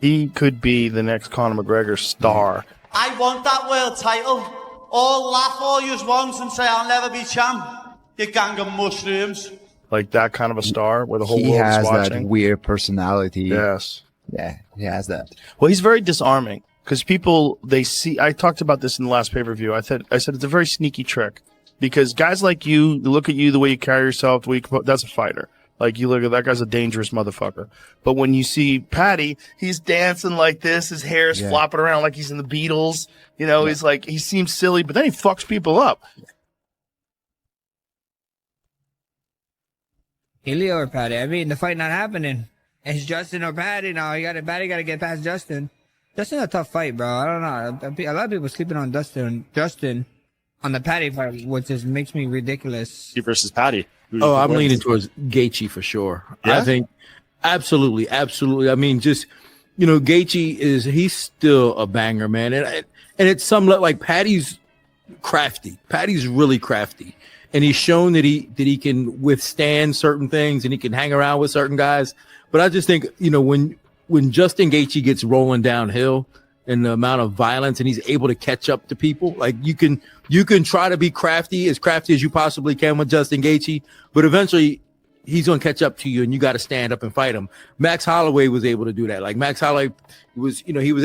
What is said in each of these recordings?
He could be the next Conor McGregor star. I want that world title. All laugh all you want and say I'll never be champ. You gang of mushrooms. Like that kind of a star where the whole He world has is watching. that weird personality. Yes. Yeah, he has that. Well, he's very disarming because people, they see, I talked about this in the last pay-per-view. I said it's a very sneaky trick because guys like you look at you, the way you carry yourself, the way you, that's a fighter. Like, you look at that guy's a dangerous motherfucker. But when you see Paddy, he's dancing like this. His hair is flopping around like he's in the Beatles. You know, he's like, he seems silly, but then he fucks people up. Ilia or Paddy? I mean, the fight not happening. It's Justin or Paddy now. Paddy got to get past Justin. Justin's a tough fight, bro. I don't know. A lot of people sleeping on Justin on the Paddy fight, which just makes me ridiculous. Versus Paddy. Oh, I'm leaning towards Gaethje for sure. Yeah? I think absolutely. I mean, just, you know, Gaethje he's still a banger, man. And it's somewhat like Paddy's crafty. Paddy's really crafty. And he's shown that he can withstand certain things and he can hang around with certain guys. But I just think, you know, when Justin Gaethje gets rolling downhill and the amount of violence and he's able to catch up to people, like you can try to be crafty as you possibly can with Justin Gaethje, but eventually he's going to catch up to you and you got to stand up and fight him. Max Holloway was able to do that. Like Max Holloway was, you know, he was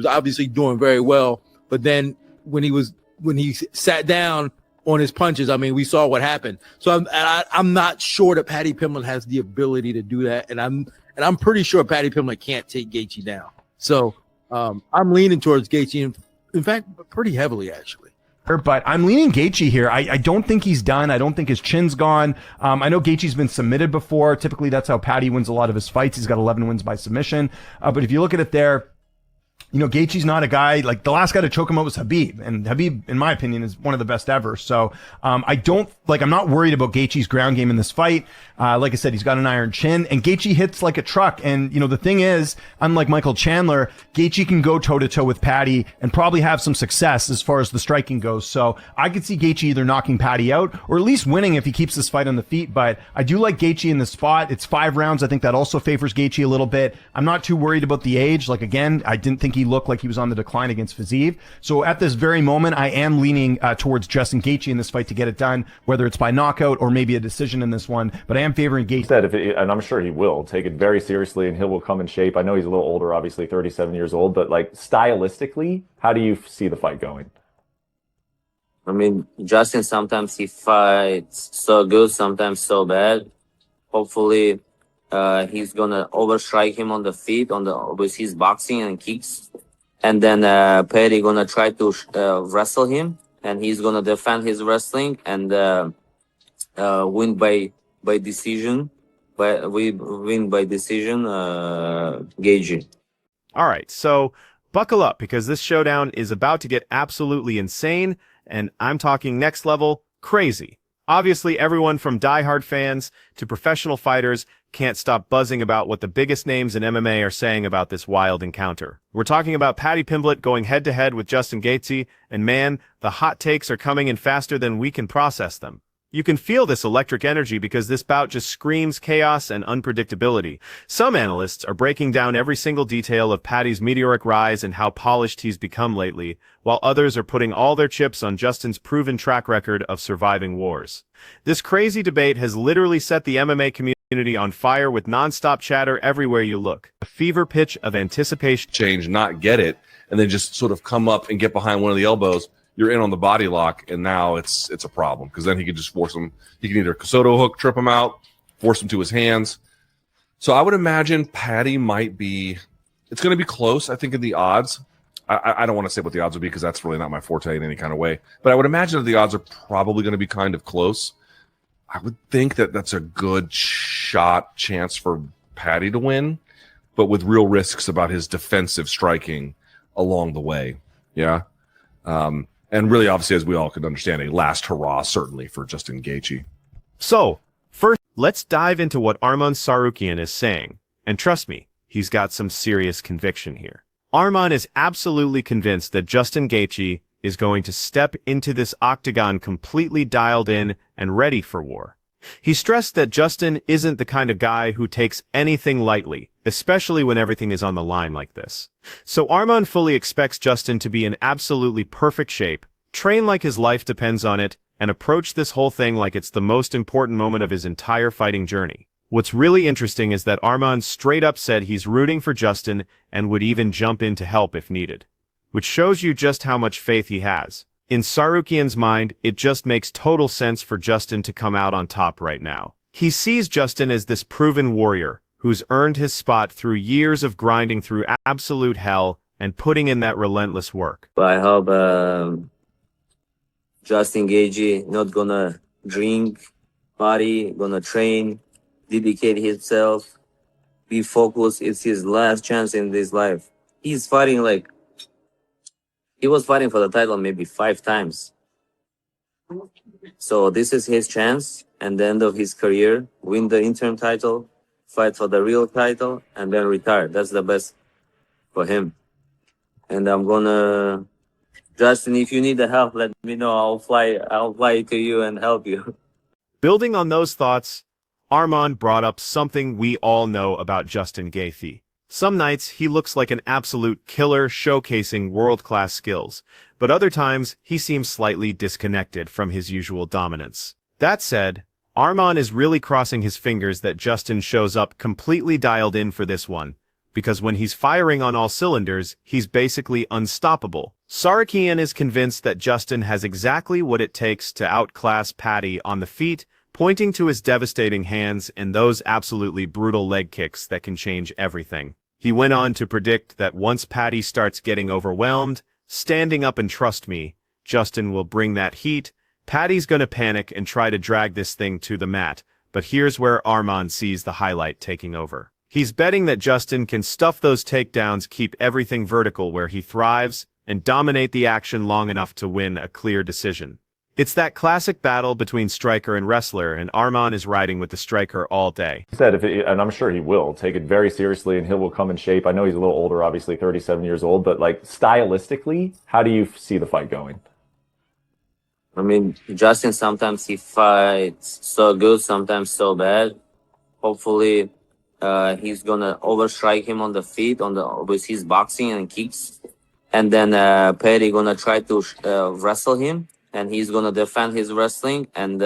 obviously doing very well, but then when he sat down on his punches, I mean, we saw what happened. So I'm not sure that Paddy Pimblett has the ability to do that, and I'm pretty sure Paddy Pimblett can't take Gaethje down. So I'm leaning towards Gaethje, in fact, pretty heavily actually. But I'm leaning Gaethje here. I don't think he's done. I don't think his chin's gone. I know Gaethje's been submitted before. Typically, that's how Paddy wins a lot of his fights. He's got 11 wins by submission. But if you look at it there, you know, Gaethje's not a guy, like the last guy to choke him out was Khabib, and Khabib, in my opinion, is one of the best ever. So, I'm not worried about Gaethje's ground game in this fight. Like I said, he's got an iron chin, and Gaethje hits like a truck. And, you know, the thing is, unlike Michael Chandler, Gaethje can go toe to toe with Paddy and probably have some success as far as the striking goes. So I could see Gaethje either knocking Paddy out or at least winning if he keeps this fight on the feet. But I do like Gaethje in the spot. It's 5 rounds. I think that also favors Gaethje a little bit. I'm not too worried about the age. Like, again, I didn't think he looked like he was on the decline against Fiziev. So at this very moment, I am leaning towards Justin Gaethje in this fight to get it done, whether it's by knockout or maybe a decision in this one. But I am favoring Gaethje. And I'm sure he will take it very seriously, and he will come in shape. I know he's a little older, obviously 37 years old, but like stylistically, how do you see the fight going? I mean, Justin, sometimes he fights so good, sometimes so bad. Hopefully, he's gonna overstrike him on the feet with his boxing and kicks, and then Paddy gonna try to wrestle him, and he's gonna defend his wrestling and win by decision. But we win by decision, Gaethje. All right, so buckle up because this showdown is about to get absolutely insane, and I'm talking next level crazy. Obviously, everyone from diehard fans to professional fighters can't stop buzzing about what the biggest names in MMA are saying about this wild encounter. We're talking about Paddy Pimblett going head-to-head with Justin Gaethje, and man, the hot takes are coming in faster than we can process them. You can feel this electric energy because this bout just screams chaos and unpredictability. Some analysts are breaking down every single detail of Paddy's meteoric rise and how polished he's become lately, while others are putting all their chips on Justin's proven track record of surviving wars. This crazy debate has literally set the MMA community on fire with non-stop chatter everywhere you look. A fever pitch of anticipation. Change, not get it, and then just sort of come up and get behind one of the elbows. You're in on the body lock, and now it's a problem because then he could just force him. He can either Soto hook, trip him out, force him to his hands. So I would imagine Paddy might be. It's going to be close, I think, in the odds. I don't want to say what the odds would be because that's really not my forte in any kind of way. But I would imagine that the odds are probably going to be kind of close. I would think that that's a good chance for Paddy to win, but with real risks about his defensive striking along the way. Yeah. And really, obviously, as we all could understand, a last hurrah, certainly, for Justin Gaethje. So, first, let's dive into what Arman Tsarukyan is saying. And trust me, he's got some serious conviction here. Arman is absolutely convinced that Justin Gaethje is going to step into this octagon completely dialed in and ready for war. He stressed that Justin isn't the kind of guy who takes anything lightly, especially when everything is on the line like this. So Arman fully expects Justin to be in absolutely perfect shape, train like his life depends on it, and approach this whole thing like it's the most important moment of his entire fighting journey. What's really interesting is that Arman straight up said he's rooting for Justin and would even jump in to help if needed, which shows you just how much faith he has. In Sarukian's mind, it just makes total sense for Justin to come out on top right now. He sees Justin as this proven warrior who's earned his spot through years of grinding through absolute hell and putting in that relentless work. But I hope Justin Gaethje not gonna drink, party, gonna train, dedicate himself, be focused. It's his last chance in this life. He's fighting like he was fighting for the title maybe 5 times. So this is his chance, and the end of his career, win the interim title, fight for the real title, and then retire. That's the best for him. And I'm gonna, Justin, if you need the help, let me know. I'll fly to you and help you. Building on those thoughts, Arman brought up something we all know about Justin Gaethje. Some nights, he looks like an absolute killer showcasing world-class skills, but other times, he seems slightly disconnected from his usual dominance. That said, Arman is really crossing his fingers that Justin shows up completely dialed in for this one, because when he's firing on all cylinders, he's basically unstoppable. Sarukian is convinced that Justin has exactly what it takes to outclass Paddy on the feet, pointing to his devastating hands and those absolutely brutal leg kicks that can change everything. He went on to predict that once Paddy starts getting overwhelmed, standing up and trust me, Justin will bring that heat. Paddy's gonna panic and try to drag this thing to the mat, but here's where Arman sees the highlight taking over. He's betting that Justin can stuff those takedowns, keep everything vertical where he thrives, and dominate the action long enough to win a clear decision. It's that classic battle between striker and wrestler, and Arman is riding with the striker all day. He said, and I'm sure he will, take it very seriously and he will come in shape. I know he's a little older, obviously 37 years old, but like stylistically, how do you see the fight going? I mean, Justin, sometimes he fights so good, sometimes so bad. Hopefully, he's gonna overstrike him on the feet, with his boxing and kicks. And then Paddy gonna try to wrestle him, and he's gonna defend his wrestling and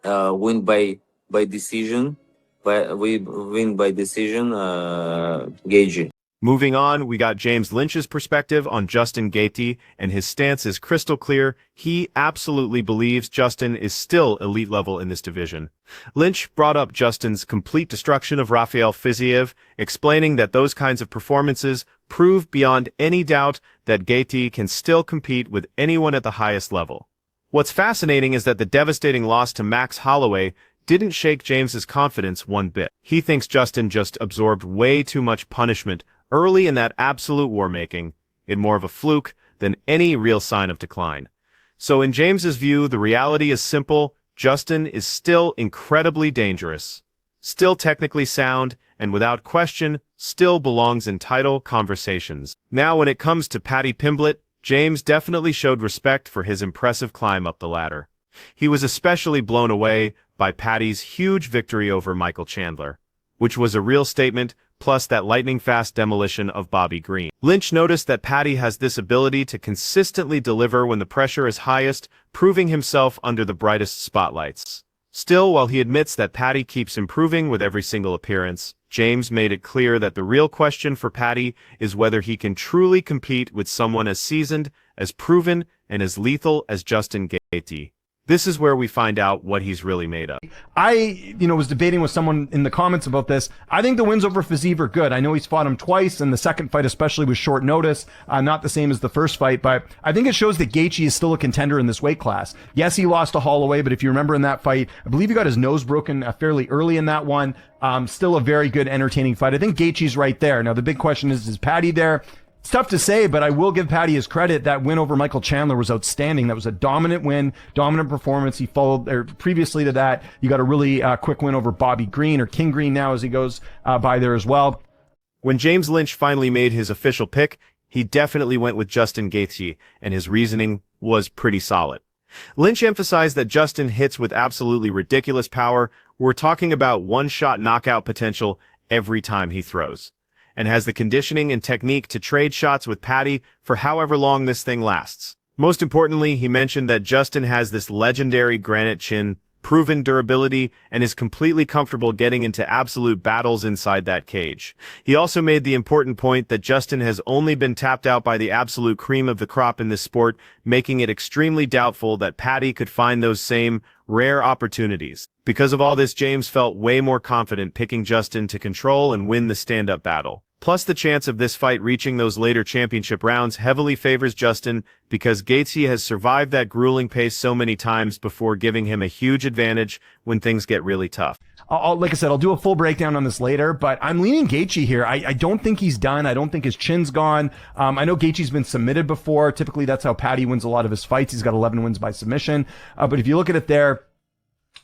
win by decision. We win by decision, Gaethje. Moving on, we got James Lynch's perspective on Justin Gaethje, and his stance is crystal clear. He absolutely believes Justin is still elite level in this division. Lynch brought up Justin's complete destruction of Rafael Fiziev, explaining that those kinds of performances prove beyond any doubt that Gaethje can still compete with anyone at the highest level. What's fascinating is that the devastating loss to Max Holloway didn't shake James's confidence one bit. He thinks Justin just absorbed way too much punishment early in that absolute war-making, in more of a fluke than any real sign of decline. So in James's view, the reality is simple. Justin is still incredibly dangerous, still technically sound, and without question, still belongs in title conversations. Now when it comes to Paddy Pimblett, James definitely showed respect for his impressive climb up the ladder. He was especially blown away by Paddy's huge victory over Michael Chandler, which was a real statement, plus that lightning-fast demolition of Bobby Green. Lynch noticed that Paddy has this ability to consistently deliver when the pressure is highest, proving himself under the brightest spotlights. Still, while he admits that Paddy keeps improving with every single appearance, James made it clear that the real question for Paddy is whether he can truly compete with someone as seasoned, as proven, and as lethal as Justin Gaethje. This is where we find out what he's really made of. I was debating with someone in the comments about this. I think the wins over Fiziev are good. I know he's fought him twice, and the second fight especially was short notice, not the same as the first fight, but I think it shows that Gaethje is still a contender in this weight class. Yes, he lost to Holloway, but if you remember in that fight, I believe he got his nose broken fairly early in that one. Still a very good, entertaining fight. I think Gaethje's right there. Now, the big question is Paddy there? It's tough to say, but I will give Paddy his credit. That win over Michael Chandler was outstanding. That was a dominant win, dominant performance. He followed, or previously to that, you got a really quick win over Bobby Green, or King Green now as he goes by there as well. When James Lynch finally made his official pick, he definitely went with Justin Gaethje, and his reasoning was pretty solid. Lynch emphasized that Justin hits with absolutely ridiculous power. We're talking about one-shot knockout potential every time he throws, and has the conditioning and technique to trade shots with Paddy for however long this thing lasts. Most importantly, he mentioned that Justin has this legendary granite chin, proven durability, and is completely comfortable getting into absolute battles inside that cage. He also made the important point that Justin has only been tapped out by the absolute cream of the crop in this sport, making it extremely doubtful that Paddy could find those same rare opportunities. Because of all this, James felt way more confident picking Justin to control and win the stand-up battle. Plus, the chance of this fight reaching those later championship rounds heavily favors Justin because Gaethje has survived that grueling pace so many times before, giving him a huge advantage when things get really tough. Like I said, I'll do a full breakdown on this later, but I'm leaning Gaethje here. I don't think he's done. I don't think his chin's gone. I know Gaethje's been submitted before. Typically, that's how Paddy wins a lot of his fights. He's got 11 wins by submission. But if you look at it there,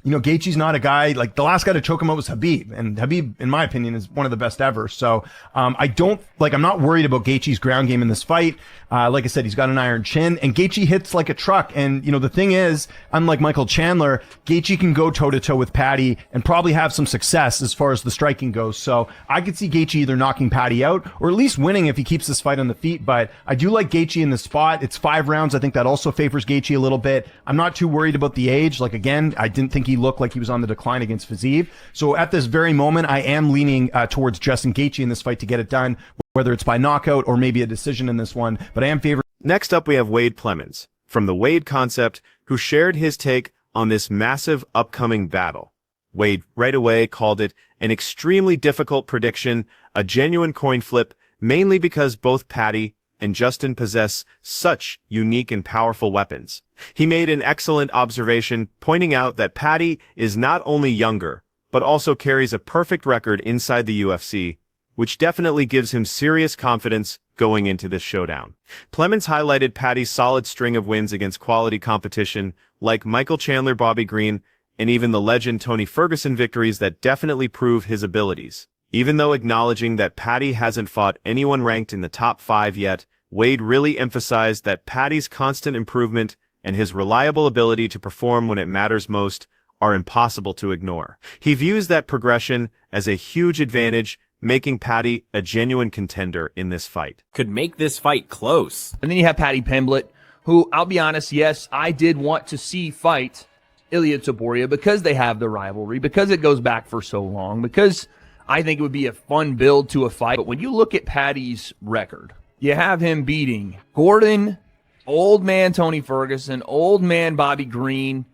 you know, Gaethje's not a guy, like the last guy to choke him out was Khabib, and Khabib, in my opinion, is one of the best ever. So, I'm not worried about Gaethje's ground game in this fight. Like I said, he's got an iron chin, and Gaethje hits like a truck. And, you know, the thing is, unlike Michael Chandler, Gaethje can go toe to toe with Paddy and probably have some success as far as the striking goes. So I could see Gaethje either knocking Paddy out or at least winning if he keeps this fight on the feet. But I do like Gaethje in the spot. It's 5 rounds. I think that also favors Gaethje a little bit. I'm not too worried about the age. Like, again, I didn't think he looked like he was on the decline against Fiziev. So at this very moment, I am leaning towards Justin Gaethje in this fight to get it done, whether it's by knockout or maybe a decision in this one. But I am favoring. Next up, we have Wade Clemens, from the Wade Concept, who shared his take on this massive upcoming battle. Wade right away called it an extremely difficult prediction, a genuine coin flip, mainly because both Paddy and Justin possess such unique and powerful weapons. He made an excellent observation, pointing out that Paddy is not only younger, but also carries a perfect record inside the UFC, which definitely gives him serious confidence going into this showdown. Clemens highlighted Paddy's solid string of wins against quality competition, like Michael Chandler, Bobby Green, and even the legend Tony Ferguson victories that definitely prove his abilities. Even though acknowledging that Paddy hasn't fought anyone ranked in the top 5 yet, Wade really emphasized that Paddy's constant improvement and his reliable ability to perform when it matters most are impossible to ignore. He views that progression as a huge advantage, making Paddy a genuine contender in this fight. Could make this fight close. And then you have Paddy Pimblett, who, I'll be honest, yes, I did want to see fight Ilia Topuria because they have the rivalry, because it goes back for so long, because I think it would be a fun build to a fight. But when you look at Paddy's record, you have him beating Gordon, old man Tony Ferguson, old man Bobby Green,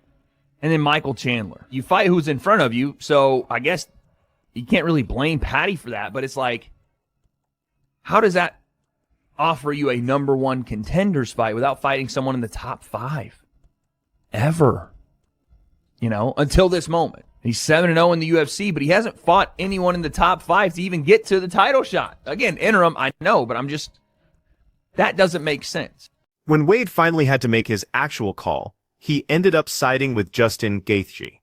and then Michael Chandler. You fight who's in front of you, so I guess you can't really blame Paddy for that, but it's like, how does that offer you a number 1 contenders fight without fighting someone in the top 5? Ever. You know, until this moment. He's 7-0 in the UFC, but he hasn't fought anyone in the top 5 to even get to the title shot. Again, interim, I know, but that doesn't make sense. When Wade finally had to make his actual call, he ended up siding with Justin Gaethje.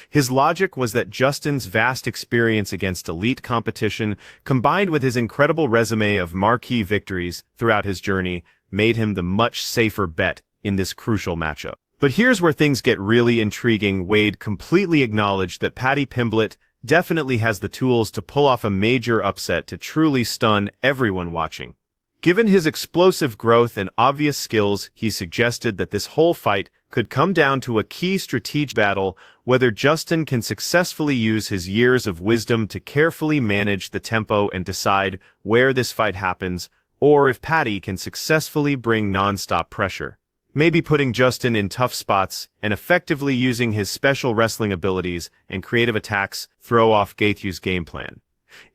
His logic was that Justin's vast experience against elite competition, combined with his incredible resume of marquee victories throughout his journey, made him the much safer bet in this crucial matchup. But here's where things get really intriguing. Wade completely acknowledged that Paddy Pimblett definitely has the tools to pull off a major upset to truly stun everyone watching. Given his explosive growth and obvious skills, he suggested that this whole fight could come down to a key strategic battle, whether Justin can successfully use his years of wisdom to carefully manage the tempo and decide where this fight happens, or if Paddy can successfully bring non-stop pressure, maybe putting Justin in tough spots and effectively using his special wrestling abilities and creative attacks throw off Gaethje's game plan.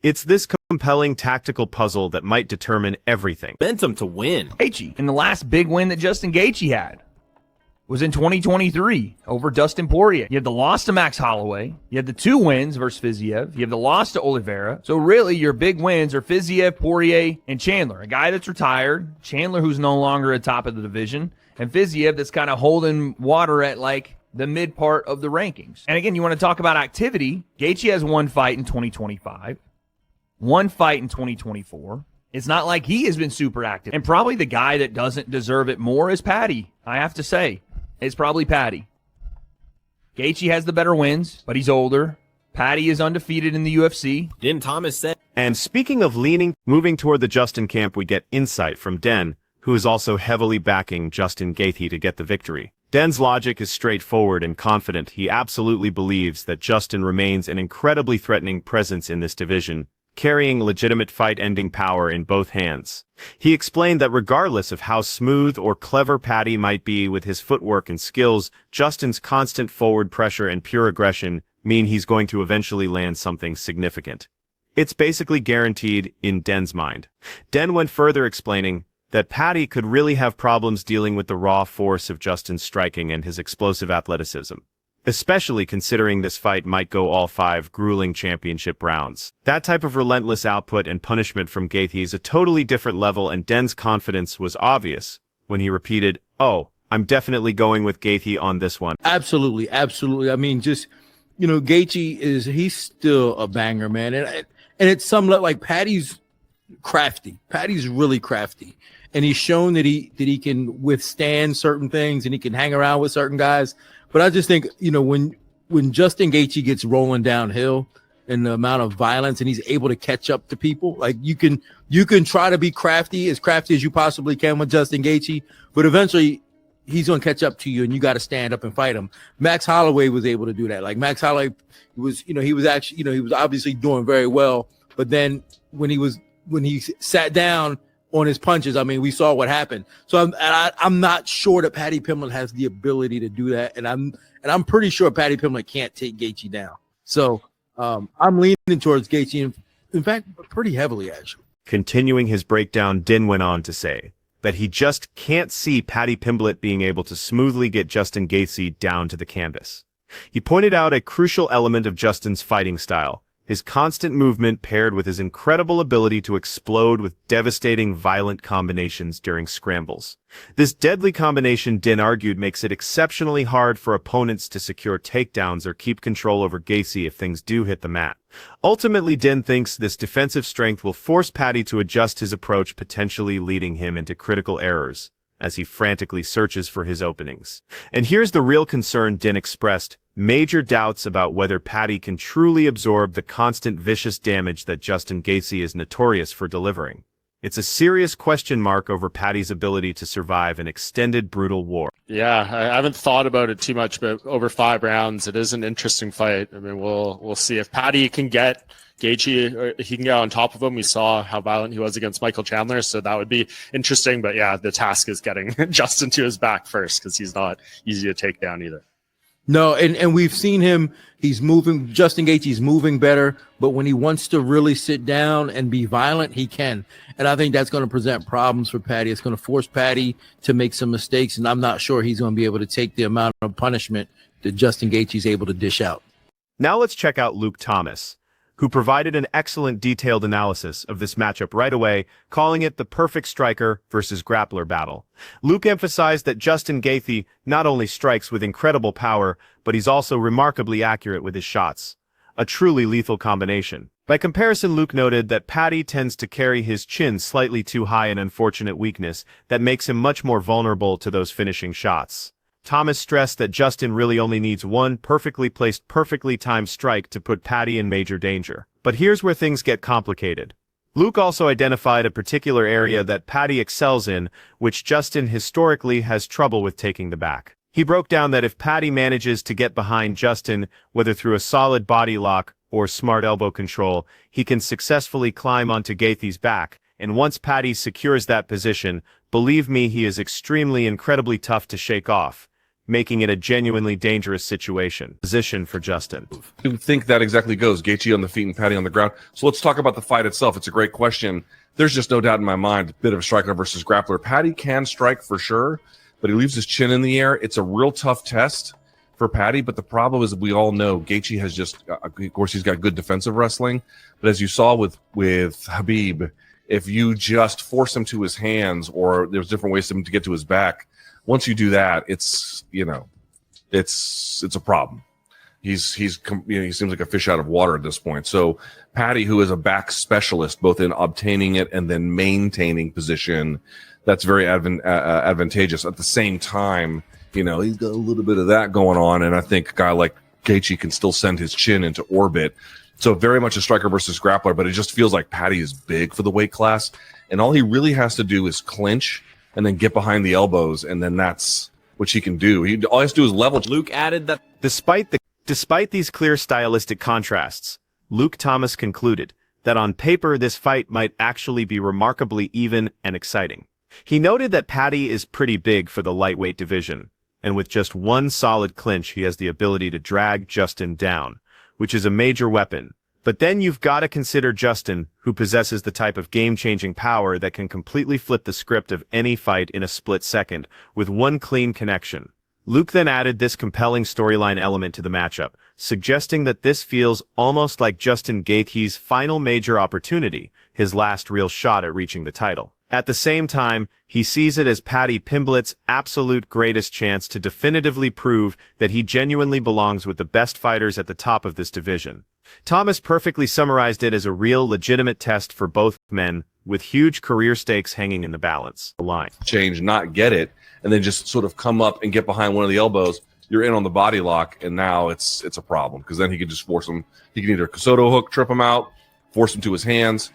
It's this compelling tactical puzzle that might determine everything. Momentum to win. Gaethje, and the last big win that Justin Gaethje had was in 2023 over Dustin Poirier. You had the loss to Max Holloway. You had the 2 wins versus Fiziev. You have the loss to Oliveira. So really, your big wins are Fiziev, Poirier, and Chandler. A guy that's retired, Chandler who's no longer at top of the division, and Fiziev that's kind of holding water at like the mid part of the rankings. And again, you want to talk about activity. Gaethje has 1 fight in 2025, 1 fight in 2024. It's not like he has been super active. And probably the guy that doesn't deserve it more is Paddy, I have to say. It's probably Paddy. Gaethje has the better wins, but he's older. Paddy is undefeated in the UFC. Didn't Thomas say? And speaking of moving toward the Justin camp, we get insight from Den, who is also heavily backing Justin Gaethje to get the victory. Den's logic is straightforward and confident. He absolutely believes that Justin remains an incredibly threatening presence in this division, carrying legitimate fight-ending power in both hands. He explained that regardless of how smooth or clever Paddy might be with his footwork and skills, Justin's constant forward pressure and pure aggression mean he's going to eventually land something significant. It's basically guaranteed in Den's mind. Den went further, explaining that Paddy could really have problems dealing with the raw force of Justin's striking and his explosive athleticism, especially considering this fight might go all 5 grueling championship rounds. That type of relentless output and punishment from Gaethje is a totally different level, and Den's confidence was obvious when he repeated, "Oh, I'm definitely going with Gaethje on this one." Absolutely, absolutely. I mean, just, Gaethje he's still a banger, man. And it's some like Paddy's crafty. Paddy's really crafty. And he's shown that he can withstand certain things and he can hang around with certain guys. But I just think, when Justin Gaethje gets rolling downhill and the amount of violence and he's able to catch up to people, like you can try to be crafty as you possibly can with Justin Gaethje, but eventually he's going to catch up to you and you got to stand up and fight him. Max Holloway was able to do that. Like Max Holloway was, he was obviously doing very well, but then when he sat down on his punches, I mean, we saw what happened. So I'm not sure that Paddy Pimblett has the ability to do that, and I'm pretty sure Paddy Pimblett can't take Gaethje down. So I'm leaning towards Gaethje, in fact, pretty heavily actually. Continuing his breakdown, Din went on to say that he just can't see Paddy Pimblett being able to smoothly get Justin Gaethje down to the canvas. He pointed out a crucial element of Justin's fighting style: his constant movement paired with his incredible ability to explode with devastating violent combinations during scrambles. This deadly combination, Din argued, makes it exceptionally hard for opponents to secure takedowns or keep control over Gaethje if things do hit the mat. Ultimately, Din thinks this defensive strength will force Paddy to adjust his approach, potentially leading him into critical errors as he frantically searches for his openings. And here's the real concern Din expressed: major doubts about whether Paddy can truly absorb the constant vicious damage that Justin Gaethje is notorious for delivering. It's a serious question mark over Paddy's ability to survive an extended, brutal war. Yeah, I haven't thought about it too much, but over 5 rounds, it is an interesting fight. I mean, we'll see if Paddy can get Gaethje, or he can get on top of him. We saw how violent he was against Michael Chandler, so that would be interesting. But yeah, the task is getting Justin to his back first, because he's not easy to take down either. No, and we've seen him. He's moving. Justin Gaethje's moving better, but when he wants to really sit down and be violent, he can. And I think that's going to present problems for Paddy. It's going to force Paddy to make some mistakes, and I'm not sure he's going to be able to take the amount of punishment that Justin Gaethje's able to dish out. Now let's check out Luke Thomas, who provided an excellent detailed analysis of this matchup right away, calling it the perfect striker versus grappler battle. Luke emphasized that Justin Gaethje not only strikes with incredible power, but he's also remarkably accurate with his shots. A truly lethal combination. By comparison, Luke noted that Paddy tends to carry his chin slightly too high, an unfortunate weakness that makes him much more vulnerable to those finishing shots. Thomas stressed that Justin really only needs one perfectly placed, perfectly timed strike to put Paddy in major danger. But here's where things get complicated. Luke also identified a particular area that Paddy excels in, which Justin historically has trouble with taking the back. He broke down that if Paddy manages to get behind Justin, whether through a solid body lock or smart elbow control, he can successfully climb onto Gaethje's back, and once Paddy secures that position, believe me, he is incredibly tough to shake off, making it a genuinely dangerous position for Justin. I think that exactly goes. Gaethje on the feet and Paddy on the ground. So let's talk about the fight itself. It's a great question. There's just no doubt in my mind, a bit of striker versus grappler. Paddy can strike for sure, but he leaves his chin in the air. It's a real tough test for Paddy, but the problem is, we all know Gaethje has just, of course, he's got good defensive wrestling, but as you saw with Khabib, if you just force him to his hands, or there's different ways for him to get to his back, once you do that, it's a problem. He seems like a fish out of water at this point. So Paddy, who is a back specialist, both in obtaining it and then maintaining position, that's very advantageous. At the same time, he's got a little bit of that going on, and I think a guy like Gaethje can still send his chin into orbit. So very much a striker versus grappler, but it just feels like Paddy is big for the weight class. And all he really has to do is clinch and then get behind the elbows, and then that's what he can do. All he has to do is level. Luke added that Despite these clear stylistic contrasts, Luke Thomas concluded that on paper this fight might actually be remarkably even and exciting. He noted that Paddy is pretty big for the lightweight division, and with just one solid clinch he has the ability to drag Justin down, which is a major weapon. But then you've got to consider Justin, who possesses the type of game-changing power that can completely flip the script of any fight in a split second, with one clean connection. Luke then added this compelling storyline element to the matchup, suggesting that this feels almost like Justin Gaethje's final major opportunity, his last real shot at reaching the title. At the same time, he sees it as Paddy Pimblett's absolute greatest chance to definitively prove that he genuinely belongs with the best fighters at the top of this division. Thomas perfectly summarized it as a real, legitimate test for both men, with huge career stakes hanging in the balance. The line. Change, not get it, and then just sort of come up and get behind one of the elbows. You're in on the body lock, and now it's a problem, because then he can just force him. He can either Kosoto hook, trip him out, force him to his hands.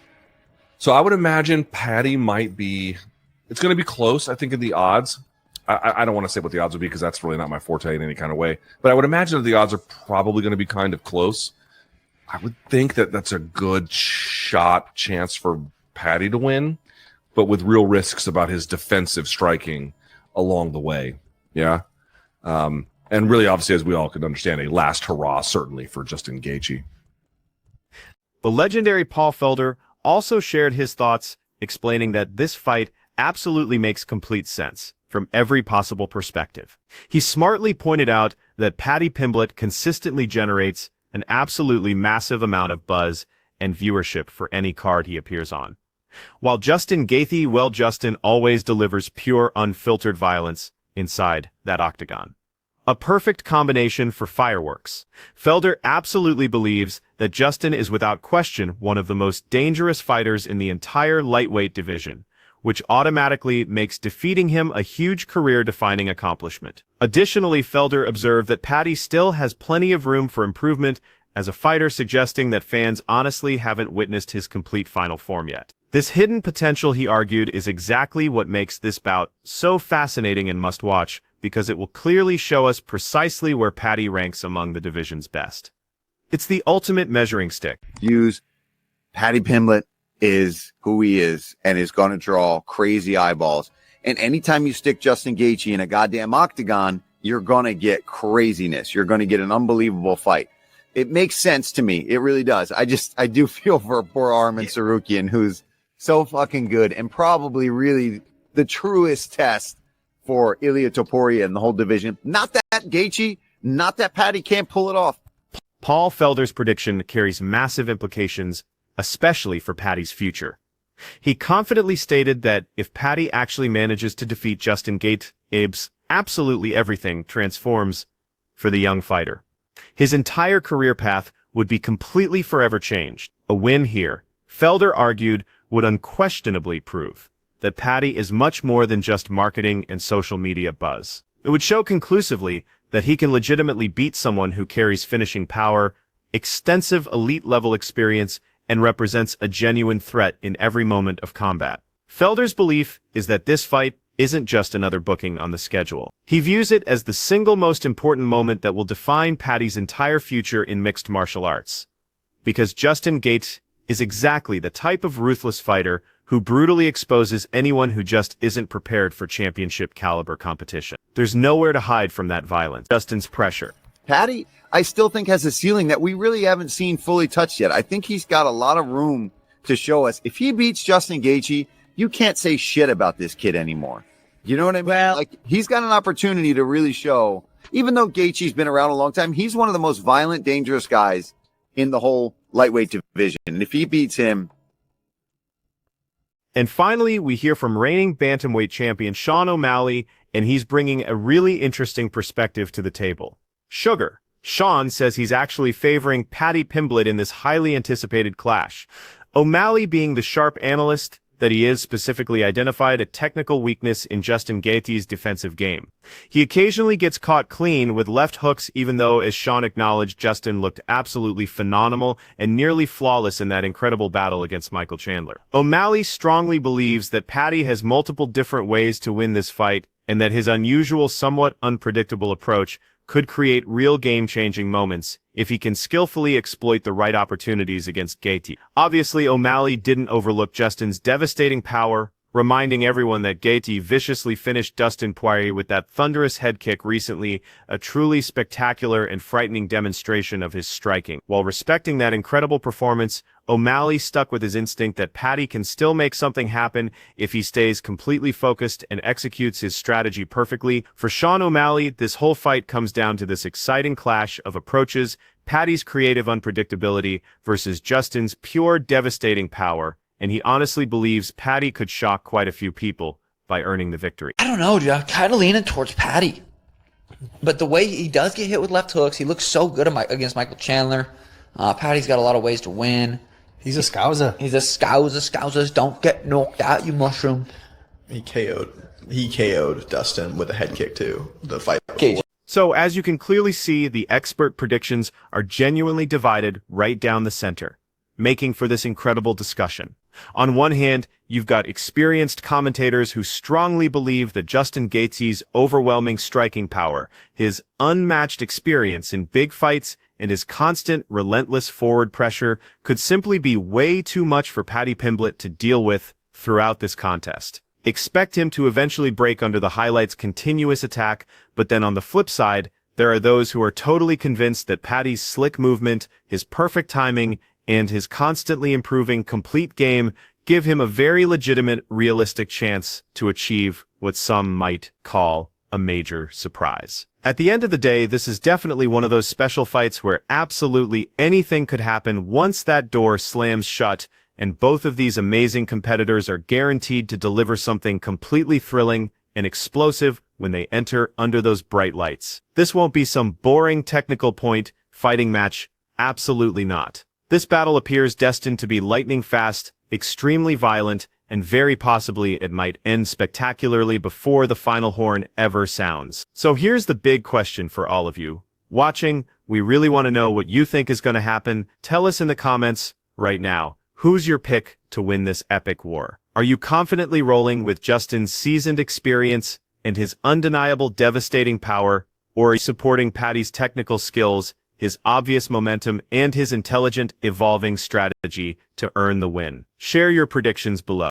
So I would imagine Paddy might be, it's going to be close, I think, in the odds. I don't want to say what the odds would be, because that's really not my forte in any kind of way. But I would imagine that the odds are probably going to be kind of close. I would think that that's a good shot chance for Paddy to win, but with real risks about his defensive striking along the way. Yeah. And really, obviously, as we all can understand, a last hurrah, certainly, for Justin Gaethje. The legendary Paul Felder also shared his thoughts, explaining that this fight absolutely makes complete sense from every possible perspective. He smartly pointed out that Paddy Pimblett consistently generates an absolutely massive amount of buzz and viewership for any card he appears on. While Justin Gaethje, well, Justin always delivers pure, unfiltered violence inside that octagon. A perfect combination for fireworks. Felder absolutely believes that Justin is without question one of the most dangerous fighters in the entire lightweight division, which automatically makes defeating him a huge career-defining accomplishment. Additionally, Felder observed that Paddy still has plenty of room for improvement as a fighter, suggesting that fans honestly haven't witnessed his complete final form yet. This hidden potential, he argued, is exactly what makes this bout so fascinating and must-watch, because it will clearly show us precisely where Paddy ranks among the division's best. It's the ultimate measuring stick. Paddy Pimblett is who he is and is going to draw crazy eyeballs. And anytime you stick Justin Gaethje in a goddamn octagon, you're going to get craziness. You're going to get an unbelievable fight. It makes sense to me. It really does. I do feel for poor Arman Sarukian, who's so fucking good and probably really the truest test for Ilia Topuria and the whole division. Not that Gaethje, not that Paddy can't pull it off. Paul Felder's prediction carries massive implications, especially for Paddy's future. He confidently stated that if Paddy actually manages to defeat Justin Gaethje, absolutely everything transforms for the young fighter. His entire career path would be completely forever changed. A win here, Felder argued, would unquestionably prove that Paddy is much more than just marketing and social media buzz. It would show conclusively that he can legitimately beat someone who carries finishing power, extensive elite-level experience, and represents a genuine threat in every moment of combat. Felder's belief is that this fight isn't just another booking on the schedule. He views it as the single most important moment that will define Paddy's entire future in mixed martial arts. Because Justin Gaethje is exactly the type of ruthless fighter who brutally exposes anyone who just isn't prepared for championship caliber competition. There's nowhere to hide from that violence. Justin's pressure. Paddy, I still think, has a ceiling that we really haven't seen fully touched yet. I think he's got a lot of room to show us. If he beats Justin Gaethje, you can't say shit about this kid anymore. You know what I mean? Well, like, he's got an opportunity to really show, even though Gaethje's been around a long time, he's one of the most violent, dangerous guys in the whole lightweight division. And if he beats him. And finally, we hear from reigning bantamweight champion Sean O'Malley, and he's bringing a really interesting perspective to the table. Sugar. Sean says he's actually favoring Paddy Pimblett in this highly anticipated clash. O'Malley, being the sharp analyst that he is specifically identified a technical weakness in Justin Gaethje's defensive game. He occasionally gets caught clean with left hooks, even though, as Sean acknowledged, Justin looked absolutely phenomenal and nearly flawless in that incredible battle against Michael Chandler. O'Malley strongly believes that Paddy has multiple different ways to win this fight, and that his unusual, somewhat unpredictable approach could create real game-changing moments if he can skillfully exploit the right opportunities against Gaethje. Obviously, O'Malley didn't overlook Justin's devastating power, reminding everyone that Gaethje viciously finished Dustin Poirier with that thunderous head kick recently, a truly spectacular and frightening demonstration of his striking. While respecting that incredible performance, O'Malley stuck with his instinct that Paddy can still make something happen if he stays completely focused and executes his strategy perfectly. For Sean O'Malley, this whole fight comes down to this exciting clash of approaches, Paddy's creative unpredictability versus Justin's pure devastating power, and he honestly believes Paddy could shock quite a few people by earning the victory. I don't know, dude. I'm kind of leaning towards Paddy. But the way he does get hit with left hooks, he looks so good against Michael Chandler. Paddy's got a lot of ways to win. He's a scouser. He's a scouser. Scousers don't get knocked out, you mushroom. He KO'd Dustin with a head kick too. The fight. So, as you can clearly see, the expert predictions are genuinely divided right down the center, making for this incredible discussion. On one hand, you've got experienced commentators who strongly believe that Justin Gaethje's overwhelming striking power, his unmatched experience in big fights, and his constant, relentless forward pressure could simply be way too much for Paddy Pimblett to deal with throughout this contest. Expect him to eventually break under the highlight's continuous attack, but then on the flip side, there are those who are totally convinced that Paddy's slick movement, his perfect timing, and his constantly improving complete game give him a very legitimate, realistic chance to achieve what some might call a major surprise. At the end of the day, this is definitely one of those special fights where absolutely anything could happen once that door slams shut, and both of these amazing competitors are guaranteed to deliver something completely thrilling and explosive when they enter under those bright lights. This won't be some boring technical point fighting match, absolutely not. This battle appears destined to be lightning fast, extremely violent, and very possibly it might end spectacularly before the final horn ever sounds. So here's the big question for all of you watching. We really want to know what you think is going to happen. Tell us in the comments right now. Who's your pick to win this epic war? Are you confidently rolling with Justin's seasoned experience and his undeniable devastating power, or are you supporting Paddy's technical skills, his obvious momentum, and his intelligent, evolving strategy to earn the win? Share your predictions below.